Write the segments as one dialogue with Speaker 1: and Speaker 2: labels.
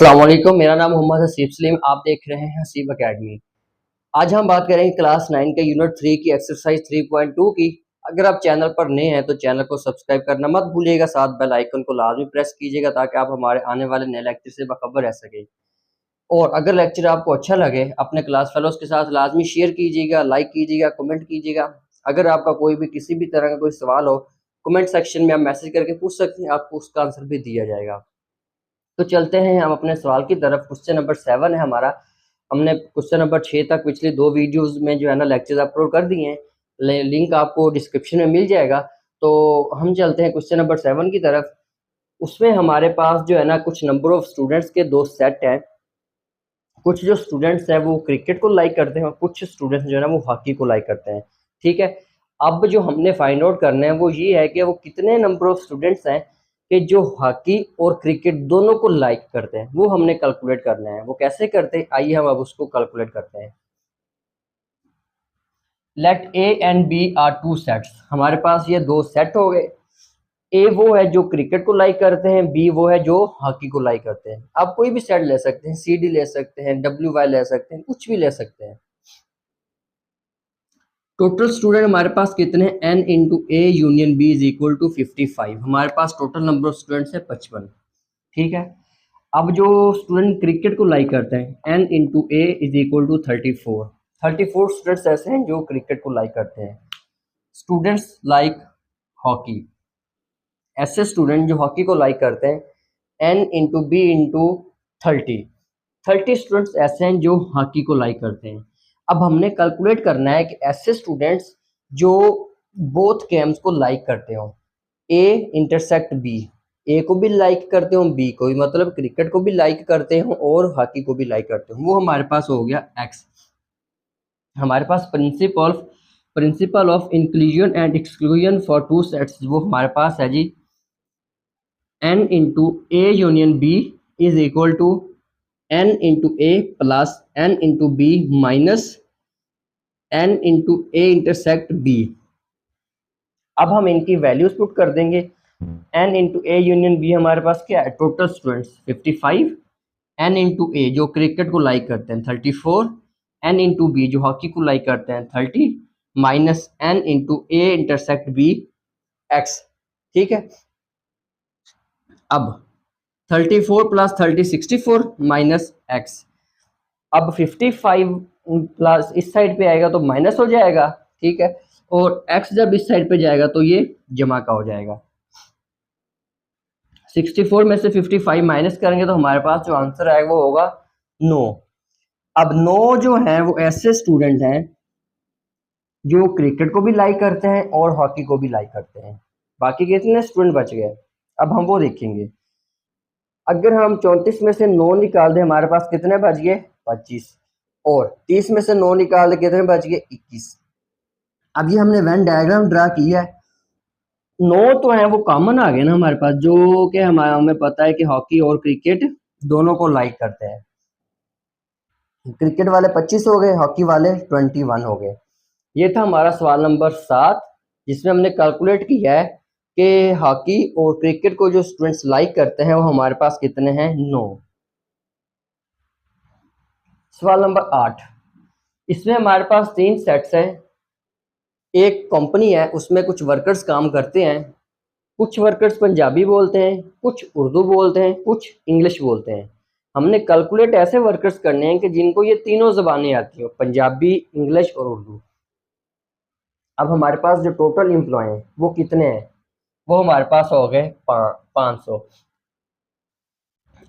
Speaker 1: अस्सलाम वालेकुम, मेरा नाम मोहम्मद हसीब सलीम। आप देख रहे हैं हसीब एकेडमी। आज हम बात करेंगे क्लास 9 के यूनिट 3 की एक्सरसाइज 3.2 की। अगर आप चैनल पर नए हैं तो चैनल को सब्सक्राइब करना मत भूलिएगा, साथ बेल आइकन को लाजमी प्रेस कीजिएगा ताकि आप हमारे आने वाले नए लेक्चर से बाखबर रह सकें। और अगर लेक्चर आपको अच्छा लगे अपने क्लास फेलोज के साथ लाजमी शेयर कीजिएगा, लाइक कीजिएगा, कमेंट कीजिएगा। अगर आपका कोई भी किसी भी तरह का कोई सवाल हो, कमेंट सेक्शन में आप मैसेज करके पूछ सकते हैं, आपको उसका आंसर भी दिया जाएगा। तो चलते हैं हम अपने सवाल की तरफ। क्वेश्चन नंबर 7 है हमारा। हमने क्वेश्चन नंबर 6 तक पिछली 2 वीडियोस में जो है ना लेक्चर्स अपलोड कर दिए हैं, लिंक आपको डिस्क्रिप्शन में मिल जाएगा। तो हम चलते हैं क्वेश्चन नंबर 7 की तरफ। उसमें हमारे पास जो है ना कुछ नंबर ऑफ स्टूडेंट्स के 2 सेट हैं। कुछ जो स्टूडेंट्स हैं वो क्रिकेट को लाइक करते हैं और कुछ स्टूडेंट्स जो है ना वो हॉकी को लाइक करते हैं। ठीक है, अब जो हमने फाइंड आउट करना है वो ये है कि वो कितने नंबर ऑफ स्टूडेंट्स हैं कि जो हॉकी और क्रिकेट दोनों को लाइक करते हैं, वो हमने कैलकुलेट करना है। वो कैसे करते हैं, आइए हम अब उसको कैलकुलेट करते हैं। Let A and B are 2 sets. हमारे पास ये 2 सेट हो गए। ए वो है जो क्रिकेट को लाइक करते हैं, बी वो है जो हॉकी को लाइक करते हैं। आप कोई भी सेट ले सकते हैं, सी डी ले सकते हैं, डब्ल्यू वाई ले सकते हैं, कुछ भी ले सकते हैं। टोटल स्टूडेंट हमारे पास कितने हैं, n into A union B is equal to 55। हमारे पास टोटल नंबर ऑफ स्टूडेंट्स है 55। ठीक है, अब जो स्टूडेंट क्रिकेट को लाइक करते हैं, n into A is equal to 34। 34 students ऐसे हैं जो क्रिकेट को लाइक करते हैं। स्टूडेंट्स लाइक हॉकी, ऐसे स्टूडेंट जो हॉकी को लाइक करते हैं, n इंटू बी इंटू 30। 30 स्टूडेंट्स ऐसे हैं जो हॉकी को लाइक करते हैं। अब हमने कैलकुलेट करना है कि ऐसे स्टूडेंट्स जो बोथ गेम्स को लाइक करते हो, ए इंटरसेक्ट बी, ए को भी लाइक करते हो, बी को भी, मतलब क्रिकेट को भी लाइक करते हो और हॉकी को भी लाइक करते हो, वो हमारे पास हो गया एक्स। हमारे पास principle of inclusion and exclusion for 2 sets, वो हमारे पास है जी n into A union B is equal to n into A plus n into B minus n into A intersect B. अब हम इनकी वैल्यूज पुट कर देंगे। n into A union B हमारे पास क्या है, total students 55, n into A जो क्रिकेट को लाइक करते हैं 34, n इंटू बी जो हॉकी को लाइक करते हैं 30, minus n into A intersect B x। ठीक है, अब 34 प्लस 30 64 माइनस x। अब 55 प्लस इस साइड पे आएगा तो माइनस हो जाएगा। ठीक है, और x जब इस साइड पे जाएगा तो ये जमा का हो जाएगा। 64 में से 55 माइनस करेंगे तो हमारे पास जो आंसर आएगा वो होगा 9। अब 9 जो है वो ऐसे स्टूडेंट हैं जो क्रिकेट को भी लाइक करते हैं और हॉकी को भी लाइक करते हैं। बाकी कितने स्टूडेंट बच गए, अब हम वो देखेंगे। अगर हम 34 में से 9 निकाल दें, हमारे पास कितने बच गए, 25। और 30 में से 9 निकाल दे, कितने बच गए, 21। अब ये हमने वेन डायग्राम ड्रा किया है। 9 तो है वो कॉमन आ गए ना हमारे पास, जो कि हमें पता है कि हॉकी और क्रिकेट दोनों को लाइक करते हैं। क्रिकेट वाले 25 हो गए, हॉकी वाले 21 हो गए। ये था हमारा सवाल नंबर 7, जिसमें हमने कैलकुलेट किया है कि हॉकी और क्रिकेट को जो स्टूडेंट्स लाइक करते हैं वो हमारे पास कितने हैं, 9। सवाल नंबर 8, इसमें हमारे पास 3 सेट्स हैं। एक कंपनी है, उसमें कुछ वर्कर्स काम करते हैं। कुछ वर्कर्स पंजाबी बोलते हैं, कुछ उर्दू बोलते हैं, कुछ इंग्लिश बोलते हैं। हमने कैलकुलेट ऐसे वर्कर्स करने हैं कि जिनको ये तीनों ज़बानें आती हो, पंजाबी, इंग्लिश और उर्दू। अब हमारे पास जो टोटल एम्प्लॉय हैं वो कितने हैं, वो हमारे पास हो गए 500।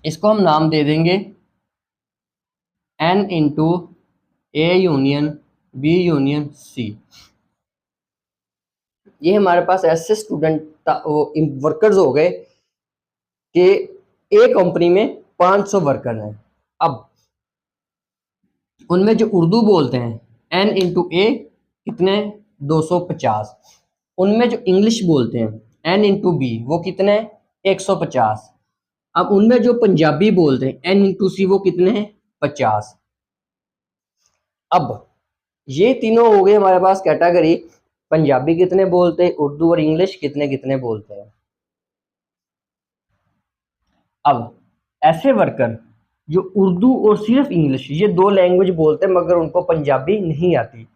Speaker 1: इसको हम नाम दे देंगे n into A union B union C. ये हमारे पास ऐसे स्टूडेंट वर्कर्स हो गए कि ए कंपनी में 500 वर्कर हैं। अब उनमें जो उर्दू बोलते हैं n इंटू ए कितने, 250। उनमें जो इंग्लिश बोलते हैं n इंटू बी वो कितने, 150। अब उनमें जो पंजाबी बोलते हैं n इंटू सी वो कितने हैं, 50। अब ये तीनों हो गए हमारे पास कैटेगरी। पंजाबी कितने बोलते हैं, उर्दू और इंग्लिश कितने कितने बोलते हैं। अब ऐसे वर्कर जो उर्दू और सिर्फ इंग्लिश, ये दो लैंग्वेज बोलते हैं मगर उनको पंजाबी नहीं आती,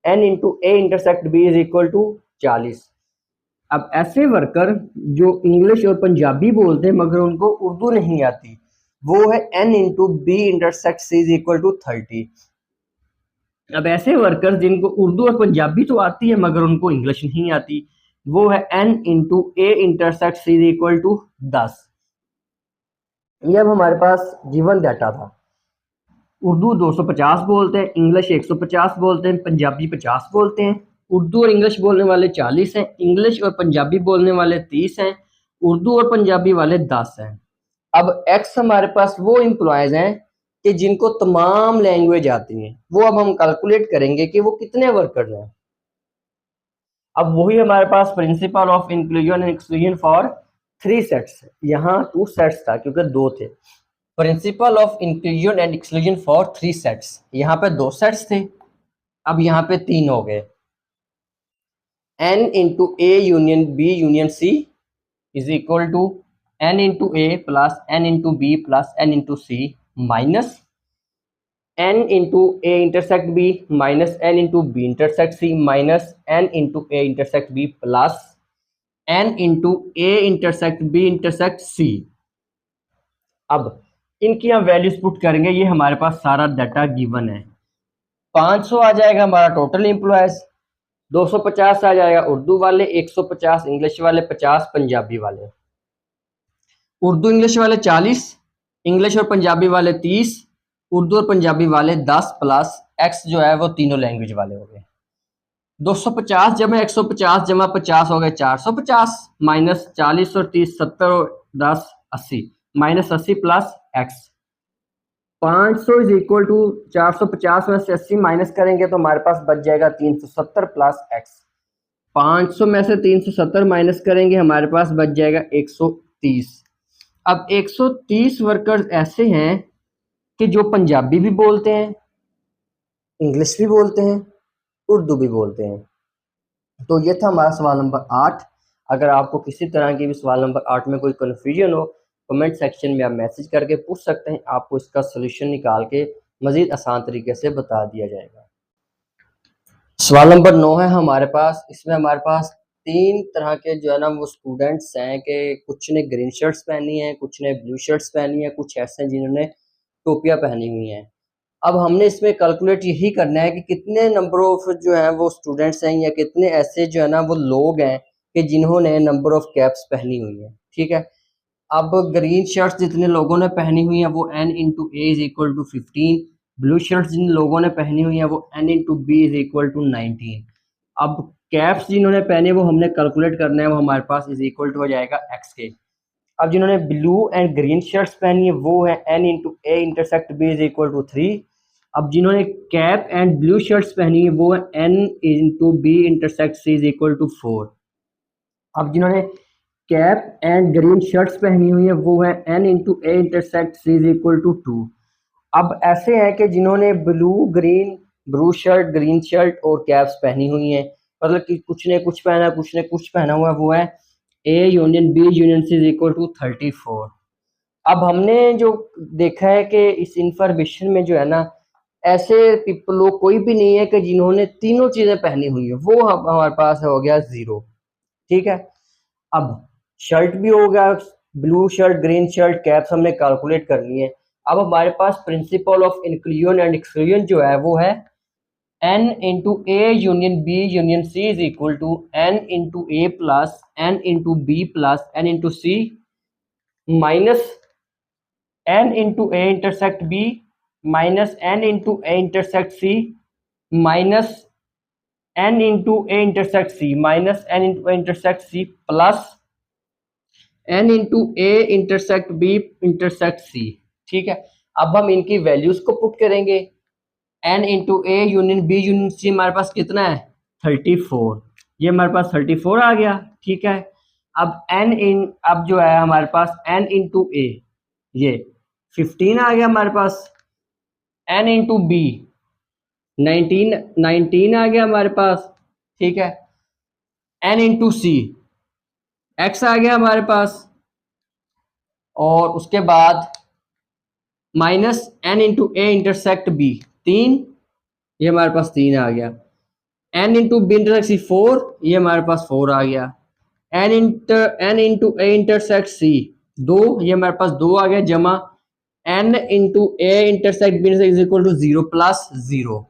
Speaker 1: n into A intersect B is equal to 40। अब ऐसे वर्कर जो इंग्लिश और पंजाबी बोलते हैं मगर उनको उर्दू नहीं आती, वो है n into B intersect C is equal to 30। अब ऐसे वर्कर जिनको उर्दू और पंजाबी तो आती है मगर उनको इंग्लिश नहीं आती, वो है n into A intersect C is equal to 10। ये अब हमारे पास गिवन डाटा था। उर्दू 250 बोलते हैं, इंग्लिश 150 बोलते हैं, पंजाबी 50 बोलते हैं। उर्दू और इंग्लिश बोलने वाले 40 हैं, इंग्लिश और पंजाबी बोलने वाले 30 हैं, उर्दू और पंजाबी वाले 10 हैं। अब एक्स हमारे पास वो एम्प्लॉयज हैं कि जिनको तमाम लैंग्वेज आती हैं, वो अब हम कैलकुलेट करेंगे कि वो कितने वर्कर्स हैं। अब वही हमारे पास principle of inclusion and exclusion for 3 sets, यहाँ 2 सेट्स था क्योंकि 2 थे। Principle of inclusion and exclusion for 3 sets, यहाँ पे 2 सेट्स थे, अब यहाँ पे 3 हो गए। n into A union B union C is equal to n into A plus n into B plus n into C minus n into A intersect B minus n into B intersect C minus n into A intersect B plus n into A intersect B intersect C. अब इनकी हम values put करेंगे, ये हमारे पास सारा data given है। 500 आ जाएगा हमारा टोटल एम्प्लॉयज, 250 आ जाएगा उर्दू वाले, 150 इंग्लिश वाले, 50 पंजाबी वाले। उर्दू इंग्लिश वाले 40, इंग्लिश और पंजाबी वाले 30, उर्दू और पंजाबी वाले 10 प्लस एक्स जो है वो तीनों लैंग्वेज वाले हो गए। 250 जमा 150 जमा 50 हो गए 450, माइनस 40 और 30 70 और 10 80, minus 80 plus x. 500 is equal to 450 में से 80 माइनस करेंगे तो हमारे पास बच जाएगा 370 प्लस एक्स। 500 में से 370 माइनस करेंगे हमारे पास बच जाएगा 130। अब 130 वर्कर्स ऐसे हैं कि जो पंजाबी भी बोलते हैं, इंग्लिश भी बोलते हैं, उर्दू भी बोलते हैं। तो ये था हमारा सवाल नंबर 8। अगर आपको किसी तरह की भी सवाल नंबर 8 में कोई कन्फ्यूजन हो, कमेंट सेक्शन में आप मैसेज करके पूछ सकते हैं, आपको इसका सोल्यूशन निकाल के मज़ीद आसान तरीके से बता दिया जाएगा। सवाल नंबर 9 है हमारे पास, इसमें हमारे पास 3 तरह के जो है ना वो स्टूडेंट्स हैं कि कुछ ने ग्रीन शर्ट्स पहनी हैं, कुछ ने ब्लू शर्ट्स पहनी हैं, कुछ ऐसे हैं जिन्होंने टोपियाँ पहनी हुई हैं। अब हमने इसमें कैलकुलेट यही करना है कि कितने नंबर ऑफ जो है वो स्टूडेंट्स हैं या कितने ऐसे जो है ना वो लोग हैं कि जिन्होंने नंबर ऑफ कैप्स पहनी हुई हैं। ठीक है, अब ग्रीन शर्ट्स जितने लोगों ने पहनी हुई हैं वो n into A is equal to 15, blue shirts जिन लोगों ने पहनी हुई हैं वो n into B is equal to 19। अब कैप्स जिन्होंने पहने वो हमने कैलकुलेट करना है, वो हमारे पास इज इक्वल टू हो जाएगा x के। अब जिन्होंने ब्लू एंड ग्रीन शर्ट्स पहनी है वो है n into A intersect B is equal to 3। अब जिन्होंने कैप एंड ब्लू शर्ट्स पहनी है वो है n into B intersect C is equal to 4। अब जिन्होंने कैप एंड ग्रीन शर्ट्स पहनी हुई है वो है n into A intersect C is equal to 2। अब ऐसे हैं कि जिन्होंने ब्लू शर्ट, ग्रीन शर्ट और कैप्स पहनी हुई हैं, मतलब कि कुछ ने कुछ पहना, कुछ ने कुछ पहना हुआ है, वो है A union B union C is equal to 34। अब हमने जो देखा है कि इस इंफॉर्मेशन में जो है ना ऐसे पीपल लोग कोई भी नहीं है कि जिन्होंने तीनों चीजें पहनी हुई है, वो हमारे पास हो गया 0। ठीक है, अब शर्ट भी हो गया, blue shirt, green shirt, caps हमने कैलकुलेट करनी है। अब हमारे पास principle of inclusion and exclusion जो है वो है n into A union B union C is equal to n into A plus n into B plus n into C minus n into A intersect B minus n into A intersect C minus n into A intersect C minus n into A intersect C plus n into A intersect B intersect C. ठीक है, अब हम इनकी values को put करेंगे। n into A union B union C हमारे पास कितना है 34, ये हमारे पास 34 आ गया। ठीक है, अब जो है हमारे पास n इंटू ए ये 15 आ गया हमारे पास, n इंटू बी 19 आ गया हमारे पास। ठीक है, n इंटू सी x आ गया हमारे पास, और उसके बाद minus N into A intersect B 3, ये हमारे पास 3 आ गया। N into B intersect C 4, ये हमारे पास 4 आ गया। N into A intersect C 2, ये हमारे पास 2 आ गया, जमा N into A intersect B is equal to 0 plus 0।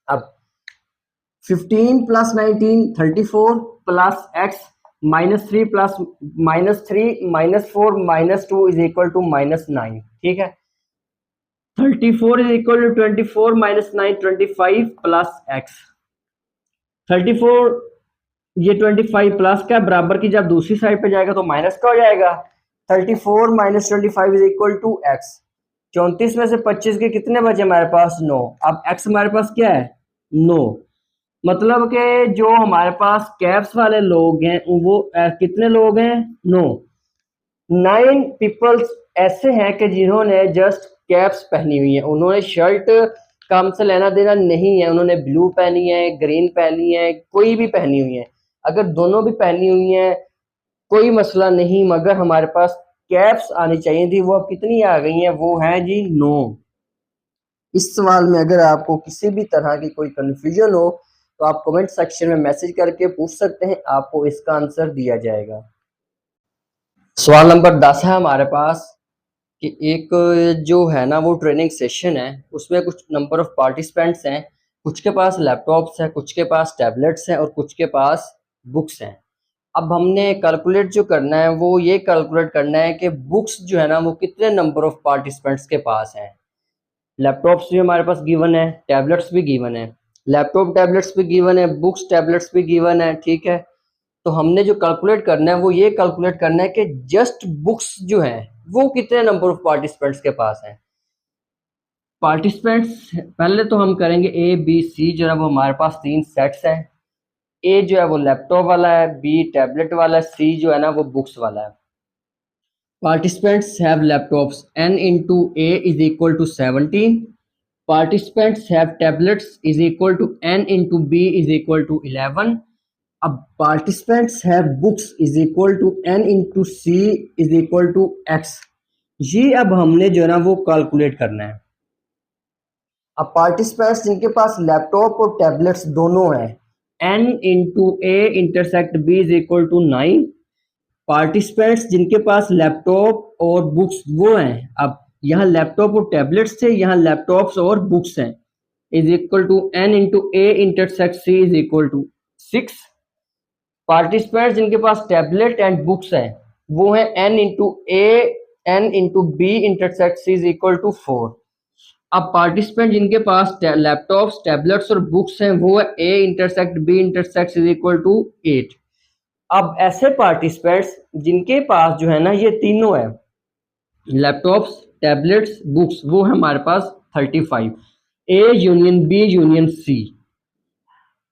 Speaker 1: अब 15 plus 19 34 plus x -3 plus -3 -4 -2 is equal to -9। ठीक है, 34 is equal to 24 -9 25 plus x. 34 ये 25 प्लस का बराबर की जब दूसरी साइड पे जाएगा तो माइनस का हो जाएगा। 34 minus 25 is equal to x. 34 में से 25 के कितने बचे हमारे पास? 9। अब एक्स हमारे पास क्या है? 9। मतलब कि जो हमारे पास कैप्स वाले लोग हैं वो कितने लोग हैं? 9। 9 पीपल्स ऐसे हैं कि जिन्होंने जस्ट कैप्स पहनी हुई है, उन्होंने शर्ट का हमसे लेना देना नहीं है, उन्होंने ब्लू पहनी है, ग्रीन पहनी है, कोई भी पहनी हुई है। अगर दोनों भी पहनी हुई हैं कोई मसला नहीं, मगर हमारे पास कैप्स आनी चाहिए थी। वो अब कितनी आ गई हैं? वो हैं जी 9। इस सवाल में अगर आपको किसी भी तरह की कोई कन्फ्यूजन हो तो आप कमेंट सेक्शन में मैसेज करके पूछ सकते हैं, आपको इसका आंसर दिया जाएगा। सवाल नंबर 10 है हमारे पास कि एक जो है ना वो ट्रेनिंग सेशन है, उसमें कुछ नंबर ऑफ पार्टिसिपेंट्स हैं, कुछ के पास लैपटॉप्स हैं, कुछ के पास टैबलेट्स हैं और कुछ के पास बुक्स हैं। अब हमने कैलकुलेट जो करना है वो ये कैलकुलेट करना है कि बुक्स जो है ना वो कितने नंबर ऑफ पार्टिसिपेंट्स के पास हैं। लैपटॉप्स भी हमारे पास गिवन है, टैबलेट्स भी गिवन है, लैपटॉप टैबलेट्स भी गिवन है, बुक्स टैबलेट्स भी गिवन है। ठीक है, तो हमने जो कैलकुलेट करना है वो ये कैलकुलेट करना है कि जस्ट बुक्स जो है वो कितने नंबर ऑफ पार्टिसिपेंट्स के पास हैं। पार्टिसिपेंट्स पहले तो हम करेंगे ए बी सी जो है वो हमारे पास 3 सेट्स हैं। ए जो है वो लैपटॉप वाला है, बी टैबलेट वाला है, सी जो है ना वो बुक्स वाला है। Participants have laptops n into a is equal to 17. Participants have tablets is equal to n into b is equal to 11. अब participants have books is equal to n into c is equal to x. ये अब हमने जो है ना वो calculate करना है। अब पार्टिसिपेंट्स जिनके पास लैपटॉप और टैबलेट्स दोनों हैं, n into A intersect b is equal to 9। Participants जिनके पास लैपटॉप और बुक्स वो हैं, अब यहाँ लैपटॉप और टैबलेट्स थे, यहाँ लैपटॉप्स और बुक्स हैं, is equal to n into A intersect c is equal to 6। Participants जिनके पास टैबलेट एंड बुक्स हैं वो है n into A n into B intersect c is equal to 4। अब पार्टिसिपेंट जिनके पास लैपटॉप्स टैबलेट्स और बुक्स हैं वो है a intersect b intersect is equal to 8। अब ऐसे पार्टिसिपेंट्स जिनके पास जो है ना ये तीनों है, लैपटॉप्स टैबलेट्स बुक्स, वो है हमारे पास 35, A union B union C.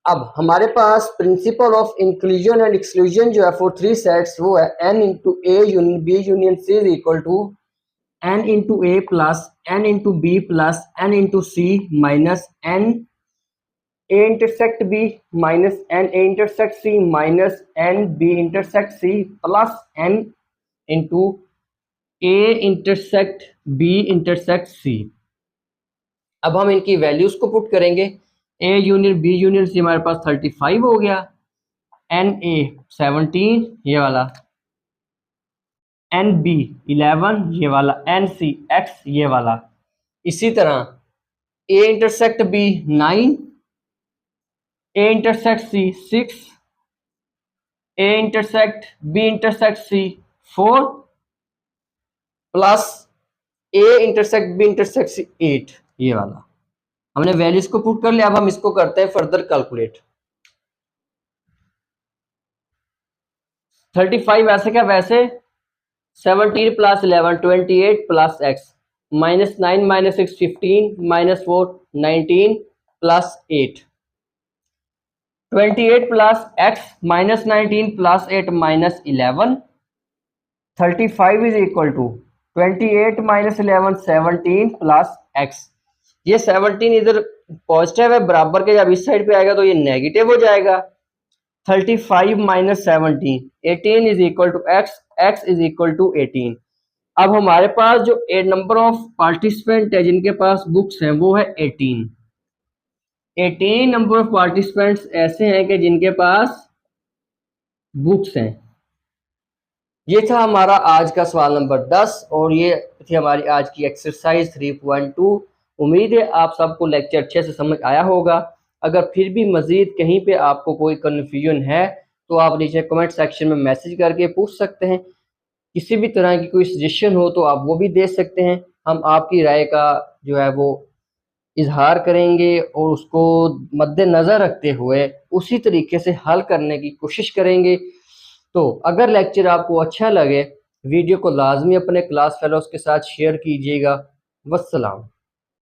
Speaker 1: अब हमारे पास principle of inclusion and exclusion जो है फॉर 3 सेट्स वो है n into A union B union C is equal to n into A plus n into B plus n into C minus n A intersect B minus n A intersect C minus n B intersect C plus n into A intersect B intersect C. अब हम इनकी values को put करेंगे। A union B union C हमारे पास 35 हो गया, N A 17 ये वाला, एन बी 11 ये वाला, एन सी एक्स ये वाला। इसी तरह A intersect B 9, A intersect C 6, A intersect B intersect C 4 plus A intersect B intersect C 8 ये वाला। हमने वैल्यूज को पुट कर लिया। अब हम इसको करते हैं फर्दर कैलकुलेट। 35 ऐसे क्या वैसे, 17 plus 11 28 plus x minus 9 minus 6 15 minus 4 19 plus 8 28 plus x minus 19 plus 8 minus 11 35 is equal to 28 minus 11 17 plus x. ये 17 इधर पॉजिटिव है, बराबर के जब इस साइड पे आएगा तो ये नेगेटिव हो जाएगा। 35 minus 17 18 is equal to x, x is equal to 18। अब हमारे पास जो ए नंबर ऑफ पार्टिसिपेंट है जिनके पास बुक्स हैं वो है 18। 18 नंबर ऑफ पार्टिसिपेंट्स ऐसे हैं कि जिनके पास बुक्स हैं। ये था हमारा आज का सवाल नंबर 10 और ये थी हमारी आज की एक्सरसाइज 3.2। उम्मीद है आप सबको लेक्चर अच्छे से समझ आया होगा। अगर फिर भी मज़ीद कहीं पे आपको कोई कन्फ्यूजन है तो आप नीचे कमेंट सेक्शन में मैसेज करके पूछ सकते हैं। किसी भी तरह की कोई सजेशन हो तो आप वो भी दे सकते हैं। हम आपकी राय का जो है वो इजहार करेंगे और उसको मद्देनज़र रखते हुए उसी तरीके से हल करने की कोशिश करेंगे। तो अगर लेक्चर आपको अच्छा लगे वीडियो को लाजमी अपने क्लास फेलोज के साथ शेयर कीजिएगा। वस्सलाम।